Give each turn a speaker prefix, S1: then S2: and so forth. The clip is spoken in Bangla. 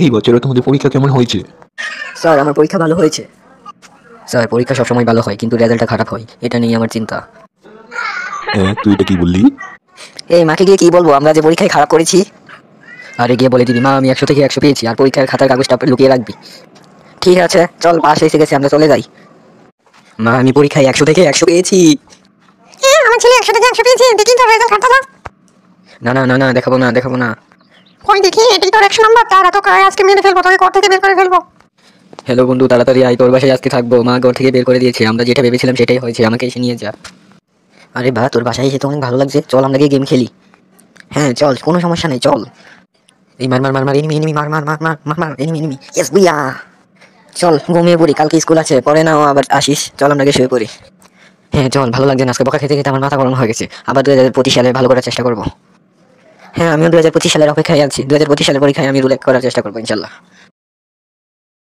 S1: এই বছরে তোমাদের পরীক্ষা কেমন হয়েছে?
S2: স্যার আমার পরীক্ষা ভালো হয়েছে। স্যার পরীক্ষা সবসময় ভালো হয়, কিন্তু রেজাল্টটা খারাপ হয়, এটা নিয়ে আমার চিন্তা।
S1: হ্যাঁ, তুই এটা কি বললি?
S2: এই মাকে গিয়ে কি বলবো আমরা যে পরীক্ষায় খারাপ করেছি? আরে গিয়ে বলে দিবি, মা আমি 100 থেকে 100 পেয়েছি, আর পরীক্ষার খাতার কাগজটা লুকিয়ে রাখবি। ঠিক আছে চল, পাশ এসে গেছে, আমরা চলে যাই। মা আমি পরীক্ষায় 100 থেকে 100 পেয়েছি।
S3: আমার ছেলে 100 থেকে 100 পেয়েছে, দেখি তোর রেজাল্ট খাতা।
S2: না না না না, দেখাবো না দেখাবো না।
S3: কই দেখি, এটাই তোর 100 নাম্বার। তারা তো আজকে মেরে ফেলবো, তোকে ঘর থেকে বের করে ফেলবো।
S2: হ্যালো বন্ধু, তাড়াতাড়ি আয়, তোর বাসায় আজকে থাকবো। মা ঘর থেকে বের করে দিয়েছে, আমরা যেটা ভেবেছিলাম সেটাই হয়েছে, আমাকে এসে নিয়ে যা। আরে বা, তোর বাসায় এসে তো অনেক ভালো লাগছে, চল আমরা গিয়ে গেম খেলি। হ্যাঁ চল, কোনো সমস্যা নেই, চল। এই মার মার মার মার, এনিমি এনিমি, মার মার মার মার মার মার, এনিমি এনিমি, ইয়েস বুইয়া। চল ঘুমিয়ে পড়ি, কালকে স্কুল আছে, পরে নাও আবার আসিস, চল আমরা গিয়ে শুয়ে পড়ি। হ্যাঁ চল, ভালো লাগছে না, আজকে বকা খেতে খেতে আমার মাথা গরম হয়ে গেছে। আবার 2025 সালে ভালো করার চেষ্টা করবো। হ্যাঁ আমিও 2025 সালের অপেক্ষায় আছি, 2025 সালের পরীক্ষায় আমি রুল করার চেষ্টা করবো ইনশাল্লাহ।